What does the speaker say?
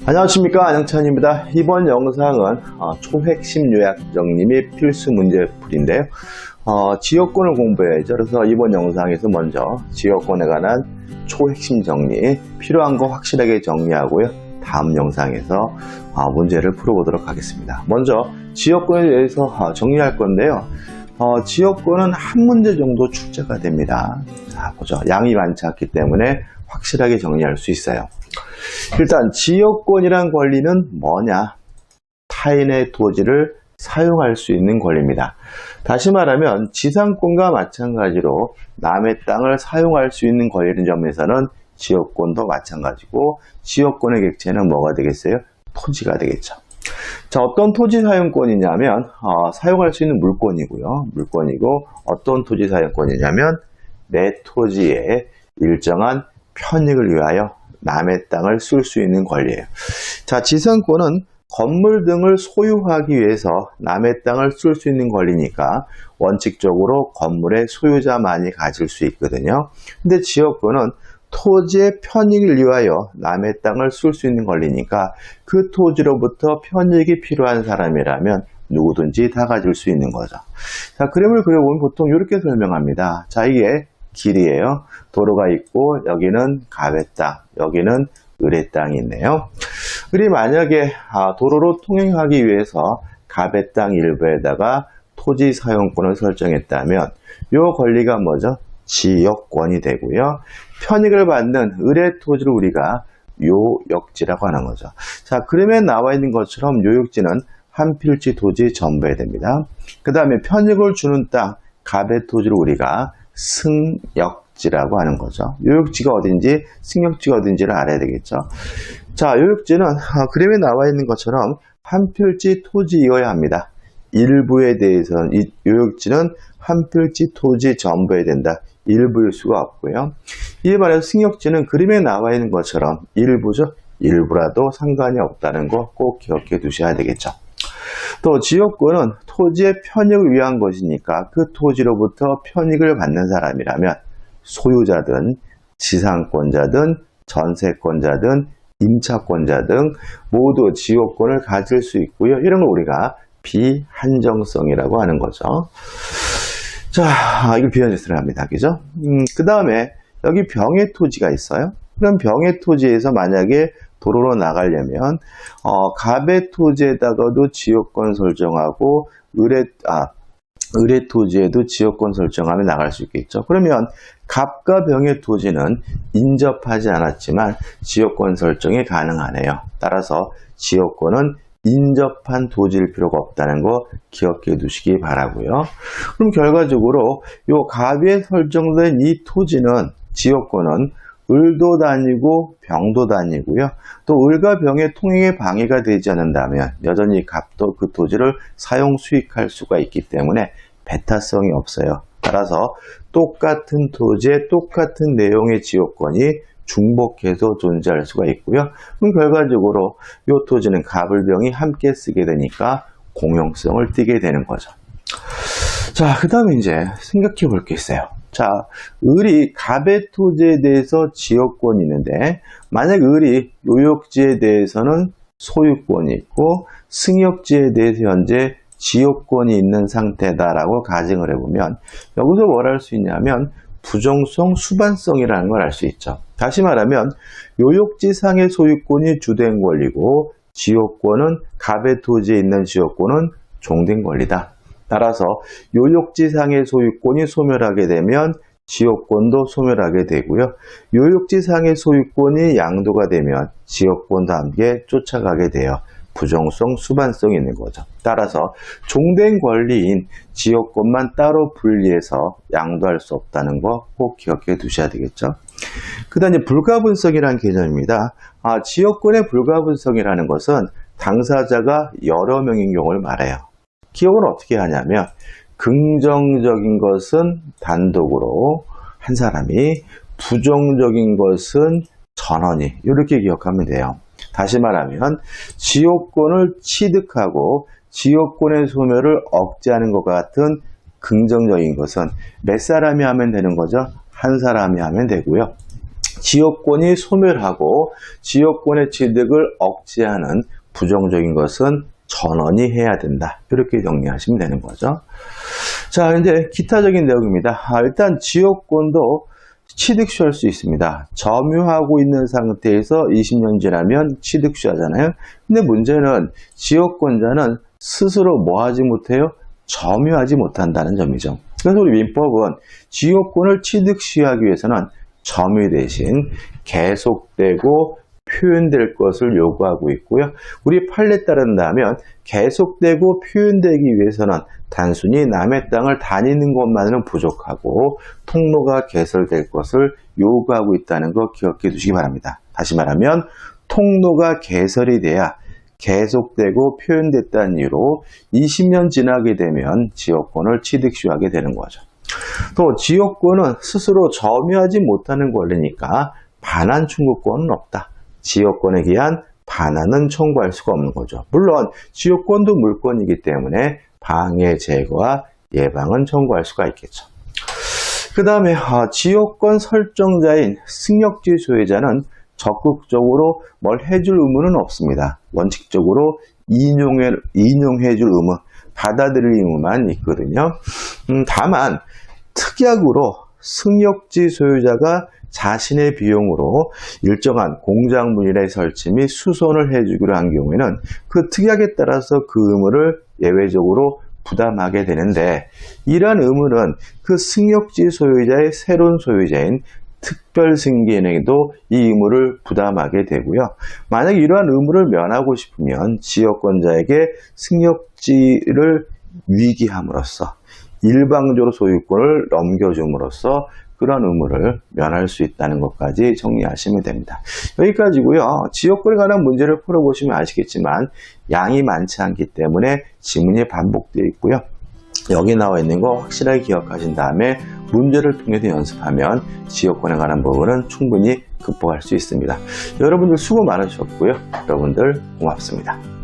안녕하십니까, 안영찬입니다. 이번 영상은 초핵심 요약 정리 필수 문제풀인데요. 지역권을 공부해야죠. 그래서 이번 영상에서 먼저 지역권에 관한 초핵심 정리, 필요한 거 확실하게 정리하고요. 다음 영상에서 문제를 풀어보도록 하겠습니다. 먼저 지역권에 대해서 정리할 건데요. 지역권은 한 문제 정도 출제가 됩니다. 자, 보죠. 양이 많지 않기 때문에 확실하게 정리할 수 있어요. 일단 지역권이란 권리는 뭐냐? 타인의 토지를 사용할 수 있는 권리입니다. 다시 말하면 지상권과 마찬가지로 남의 땅을 사용할 수 있는 권리라는 점에서는 지역권도 마찬가지고, 지역권의 객체는 뭐가 되겠어요? 토지가 되겠죠. 자, 어떤 토지 사용권이냐면 사용할 수 있는 물권이고, 어떤 토지 사용권이냐면 내 토지에 일정한 편익을 위하여 남의 땅을 쓸 수 있는 권리예요. 자, 지상권은 건물 등을 소유하기 위해서 남의 땅을 쓸 수 있는 권리니까 원칙적으로 건물의 소유자만이 가질 수 있거든요. 근데 지역권은 토지의 편익을 위하여 남의 땅을 쓸 수 있는 권리니까 그 토지로부터 편익이 필요한 사람이라면 누구든지 다 가질 수 있는 거죠. 자, 그림을 그려보면 보통 이렇게 설명합니다. 자, 이게 길이에요. 도로가 있고 여기는 갑의 땅, 여기는 을의 땅이 있네요. 을이 만약에 도로로 통행하기 위해서 갑의 땅 일부에다가 토지 사용권을 설정했다면 이 권리가 뭐죠? 지역권이 되고요. 편익을 받는 을의 토지를 우리가 요역지라고 하는 거죠. 자, 그림에 나와 있는 것처럼 요역지는 한 필지 토지 전부에 됩니다. 그 다음에 편익을 주는 땅, 갑의 토지를 우리가 승역지라고 하는 거죠. 요역지가 어딘지, 승역지가 어딘지를 알아야 되겠죠. 자, 요역지는 그림에 나와 있는 것처럼 한 필지 토지이어야 합니다. 일부에 대해서는 이 요역지는 한 필지 토지 전부에 된다. 일부일 수가 없고요. 이에 반해서 승역지는 그림에 나와 있는 것처럼 일부죠. 일부라도 상관이 없다는 거 꼭 기억해 두셔야 되겠죠. 또 지역권은 토지의 편익을 위한 것이니까 그 토지로부터 편익을 받는 사람이라면 소유자든 지상권자든 전세권자든 임차권자 등 모두 지역권을 가질 수 있고요. 이런 걸 우리가 비한정성이라고 하는 거죠. 자, 이걸 비한정성을 합니다. 그죠? 그 다음에 여기 병의 토지가 있어요. 그럼 병의 토지에서 만약에 도로로 나가려면 갑의 토지에다가도 지역권 설정하고 을의 토지에도 지역권 설정하면 나갈 수 있겠죠. 그러면 갑과 병의 토지는 인접하지 않았지만 지역권 설정이 가능하네요. 따라서 지역권은 인접한 토지일 필요가 없다는 거 기억해 두시기 바라고요. 그럼 결과적으로 이 갑에 설정된 이 토지는, 지역권은 을도 다니고 병도 다니고요. 또 을과 병의 통행에 방해가 되지 않는다면 여전히 갑도 그 토지를 사용 수익할 수가 있기 때문에 배타성이 없어요. 따라서 똑같은 토지에 똑같은 내용의 지역권이 중복해서 존재할 수가 있고요. 그럼 결과적으로 이 토지는 갑을 병이 함께 쓰게 되니까 공용성을 띠게 되는 거죠. 자, 그 다음에 이제 생각해 볼 게 있어요. 자, 을이 갑의 토지에 대해서 지역권이 있는데 만약 을이 요역지에 대해서는 소유권이 있고 승역지에 대해서 현재 지역권이 있는 상태다라고 가정을 해보면 여기서 뭘 할 수 있냐면 부정성, 수반성이라는 걸 알 수 있죠. 다시 말하면 요역지상의 소유권이 주된 권리고 지역권은 갑의 토지에 있는 지역권은 종된 권리다. 따라서 요역지상의 소유권이 소멸하게 되면 지역권도 소멸하게 되고요. 요역지상의 소유권이 양도가 되면 지역권도 함께 쫓아가게 돼요. 부정성, 수반성이 있는 거죠. 따라서 종된 권리인 지역권만 따로 분리해서 양도할 수 없다는 거 꼭 기억해 두셔야 되겠죠. 그 다음에 불가분성이라는 개념입니다. 지역권의 불가분성이라는 것은 당사자가 여러 명인 경우를 말해요. 기억은 어떻게 하냐면 긍정적인 것은 단독으로 한 사람이, 부정적인 것은 전원이, 이렇게 기억하면 돼요. 다시 말하면 지역권을 취득하고 지역권의 소멸을 억제하는 것과 같은 긍정적인 것은 몇 사람이 하면 되는 거죠? 한 사람이 하면 되고요. 지역권이 소멸하고 지역권의 취득을 억제하는 부정적인 것은 전원이 해야 된다. 이렇게 정리하시면 되는 거죠. 자, 이제 기타적인 내용입니다. 일단 지역권도 취득시할 수 있습니다. 점유하고 있는 상태에서 20년 지나면 취득시하잖아요. 근데 문제는 지역권자는 스스로 뭐 하지 못해요? 점유하지 못한다는 점이죠. 그래서 우리 민법은 지역권을 취득시하기 위해서는 점유 대신 계속되고 표현될 것을 요구하고 있고요. 우리 판례에 따른다면 계속되고 표현되기 위해서는 단순히 남의 땅을 다니는 것만으로는 부족하고 통로가 개설될 것을 요구하고 있다는 거 기억해 두시기 바랍니다. 다시 말하면 통로가 개설이 돼야 계속되고 표현됐다는 이유로 20년 지나게 되면 지역권을 취득시하게 되는 거죠. 또 지역권은 스스로 점유하지 못하는 권리니까 반환 청구권은 없다. 지역권에 기한 반환은 청구할 수가 없는 거죠. 물론 지역권도 물권이기 때문에 방해 제거와 예방은 청구할 수가 있겠죠. 그 다음에 지역권 설정자인 승역지 소유자는 적극적으로 뭘 해줄 의무는 없습니다. 원칙적으로 인용해줄 의무, 받아들일 의무만 있거든요. 다만 특약으로 승역지 소유자가 자신의 비용으로 일정한 공작물의 설치 및 수선을 해주기로 한 경우에는 그 특약에 따라서 그 의무를 예외적으로 부담하게 되는데, 이러한 의무는 그 승역지 소유자의 새로운 소유자인 특별 승계인에게도 이 의무를 부담하게 되고요. 만약 이러한 의무를 면하고 싶으면 지역권자에게 승역지를 위기함으로써 일방적으로 소유권을 넘겨줌으로써 그런 의무를 면할 수 있다는 것까지 정리하시면 됩니다. 여기까지고요. 지역권에 관한 문제를 풀어보시면 아시겠지만 양이 많지 않기 때문에 지문이 반복되어 있고요. 여기 나와 있는 거 확실하게 기억하신 다음에 문제를 통해서 연습하면 지역권에 관한 부분은 충분히 극복할 수 있습니다. 여러분들 수고 많으셨고요. 여러분들 고맙습니다.